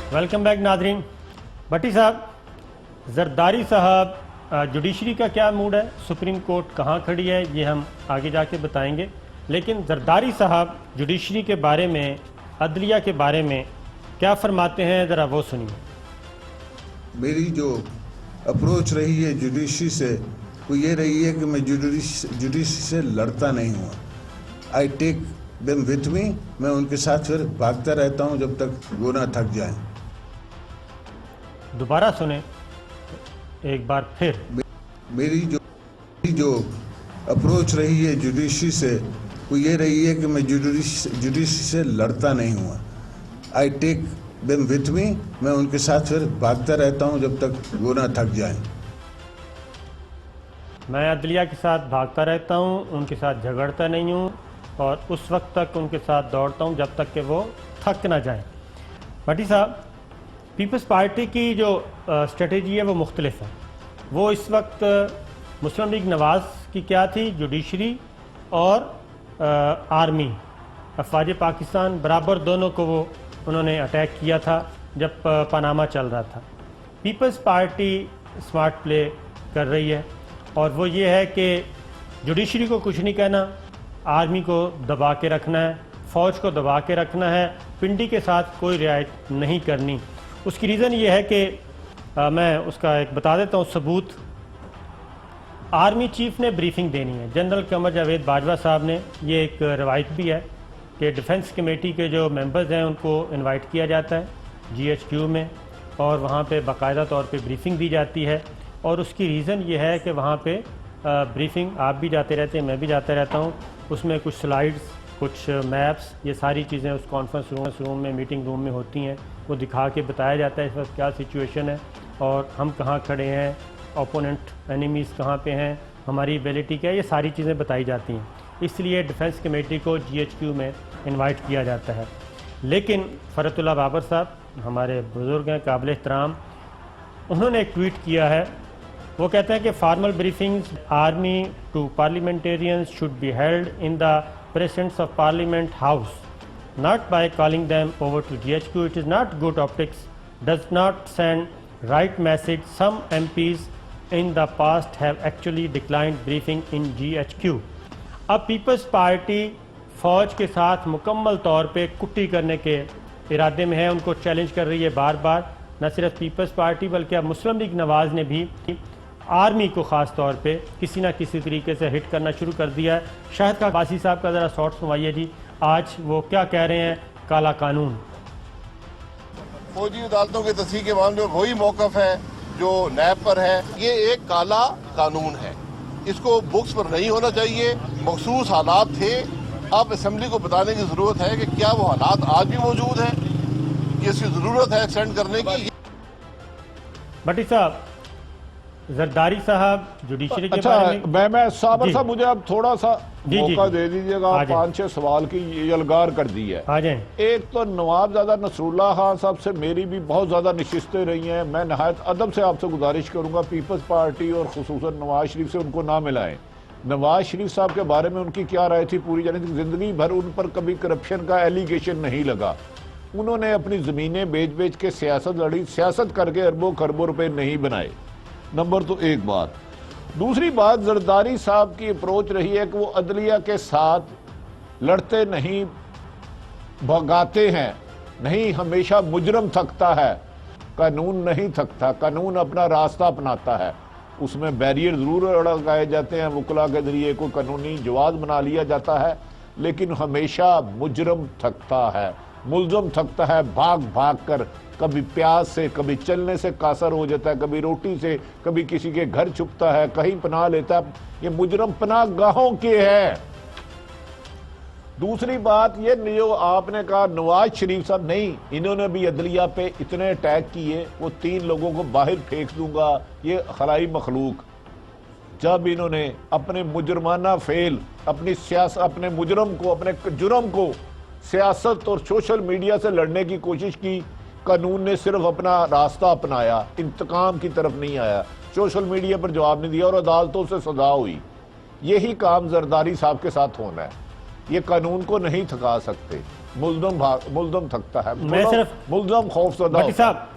Welcome back Nadreen. भट्टी साहब, जरदारी साहब, judiciary का क्या मूड है, सुप्रीम कोर्ट कहाँ खड़ी है, ये हम आगे जाके बताएंगे। लेकिन जरदारी साहब जुडिशरी के बारे में, अदलिया के बारे में क्या फरमाते हैं, ज़रा वो सुनिए। मेरी जो अप्रोच रही है जुडिशरी से वो ये रही है कि मैं जुडिशरी से लड़ता नहीं हुआ। I take them with me, मैं उनके साथ फिर भागता रहता हूँ जब तक वो ना थक जाए। दोबारा सुने एक बार फिर। मेरी जो अप्रोच रही है जुडिशरी से वो ये रही है कि मैं जुडिशरी से लड़ता नहीं हुआ। I take them with me, मैं उनके साथ फिर भागता रहता हूँ जब तक वो ना थक जाए। मैं अदलिया के साथ भागता रहता हूँ, उनके साथ झगड़ता नहीं हूँ और उस वक्त तक उनके साथ दौड़ता हूँ जब तक कि वो थक ना जाए। भट्टी साहब, पीपल्स पार्टी की जो स्ट्रेटेजी है वो मुख्तलिफ है। वो इस वक्त मुस्लिम लीग नवाज़ की क्या थी, जुडिशरी और आर्मी, अफवाज पाकिस्तान बराबर दोनों को वो उन्होंने अटैक किया था जब पनामा चल रहा था। पीपल्स पार्टी स्मार्ट प्ले कर रही है और वो ये है कि जुडिशरी को कुछ नहीं कहना, आर्मी को दबा के रखना है, फ़ौज को दबा के रखना है, पिंडी के साथ कोई रियायत नहीं करनी। उसकी रीज़न ये है कि मैं उसका एक बता देता हूँ सबूत। आर्मी चीफ ने ब्रीफिंग देनी है, जनरल कमर जावेद बाजवा साहब ने, ये एक रवायत भी है कि डिफेंस कमेटी के जो मेंबर्स हैं उनको इनवाइट किया जाता है GHQ में और वहाँ पे बाकायदा तौर पे ब्रीफिंग दी जाती है। और उसकी रीज़न ये है कि वहाँ पे ब्रीफिंग आप भी जाते रहते हैं, मैं भी जाता रहता हूँ, उसमें कुछ स्लाइड्स, कुछ मैप्स, ये सारी चीज़ें उस कॉन्फ्रेंस रूम में, मीटिंग रूम में होती हैं। वो दिखा के बताया जाता है इस वक्त क्या सिचुएशन है और हम कहाँ खड़े हैं, ओपोनेंट एनिमीज़ कहाँ पे हैं, हमारी एबिलिटी क्या है, ये सारी चीज़ें बताई जाती हैं। इसलिए डिफेंस कमेटी को GHQ में इनवाइट किया जाता है। लेकिन फ़रतुल्लाह बाबर साहब हमारे बुज़ुर्ग हैं, काबिल एहतराम, उन्होंने एक ट्वीट किया है। वो कहते हैं कि formal briefings army to parliamentarians should be held in the presence of parliament house, not by calling them over to GHQ. It is not good optics, does not send right message. Some MPs in the past have actually declined briefing in GHQ. अब peoples party फ़ौज के साथ मुकम्मल तौर पे कुट्टी करने के इरादे में है, उनको चैलेंज कर रही है बार बार। न सिर्फ पीपल्स पार्टी बल्कि अब मुस्लिम लीग नवाज़ ने भी आर्मी को ख़ास तौर पे किसी न किसी तरीके से हिट करना शुरू कर दिया है। शाहिद का बासी साहब का ज़रा शॉर्ट सुनवाइए जी, आज वो क्या कह रहे हैं। काला कानून, फौजी अदालतों के तस्हीह के मामले में वही मौकफ है जो नैब पर है। ये एक काला कानून है, इसको बुक्स पर नहीं होना चाहिए। मखसूस हालात थे, अब असेंबली को बताने की जरूरत है कि क्या वो हालात आज भी मौजूद हैं, कि इसकी जरूरत है एक्सटेंड करने की। भट्टी साहब, जरदारी साहब जुडिशरी के बारे में मैं साबर साहब, मुझे अब थोड़ा सा मौका दे दीजिएगा। 5-6 सवाल की यलगार कर दी है। आ जाएं। एक तो नवाबजादा नसरुल्लाह खान साहब से मेरी भी बहुत ज़्यादा नशिस्तें रही हैं। मैं नहायत अदब से आपसे गुजारिश करूंगा पीपल्स पार्टी और खुसूसन नवाज शरीफ से उनको ना मिलाएं। नवाज शरीफ साहब के बारे में उनकी क्या राय थी पूरी जाने, जिंदगी भर उन पर कभी करप्शन का एलिगेशन नहीं लगा। उन्होंने अपनी ज़मीनें बेच के सियासत लड़ी, सियासत करके अरबों खरबों रुपये नहीं बनाए। नंबर तो एक बात। दूसरी बात, जरदारी साहब की अप्रोच रही है कि वो अदलिया के साथ लड़ते नहीं, भगाते हैं नहीं, हमेशा मुजरम थकता है, कानून नहीं थकता, कानून अपना रास्ता अपनाता है। उसमें बैरियर ज़रूर लगाए जाते हैं, वकला के जरिए कोई कानूनी जवाब बना लिया जाता है, लेकिन हमेशा मुजरम थकता है, मुलजम थकता है, भाग भाग कर। कभी प्यास से, कभी चलने से कासर हो जाता है, कभी रोटी से, कभी किसी के घर छुपता है, कहीं पनाह लेता है। ये मुजरम पनाह गाहों के है। दूसरी बात, ये जो आपने कहा नवाज शरीफ साहब, नहीं, इन्होंने भी अदलिया पे इतने अटैक किए, वो 3 लोगों को बाहर फेंक दूंगा, ये खलाई मखलूक। जब इन्होंने अपने मुजरमाना फेल, अपनी सियासत, अपने मुजरम को, अपने जुर्म को सियासत और सोशल मीडिया से लड़ने की कोशिश की, कानून ने सिर्फ अपना रास्ता अपनाया, इंतकाम की तरफ नहीं आया, सोशल मीडिया पर जवाब नहीं दिया और अदालतों से सजा हुई। यही काम जरदारी साहब के साथ होना है। ये कानून को नहीं थका सकते। मुल्ज़म थकता है, मैं सिर्फ मुल्ज़म खौफजदा भट्टी साहब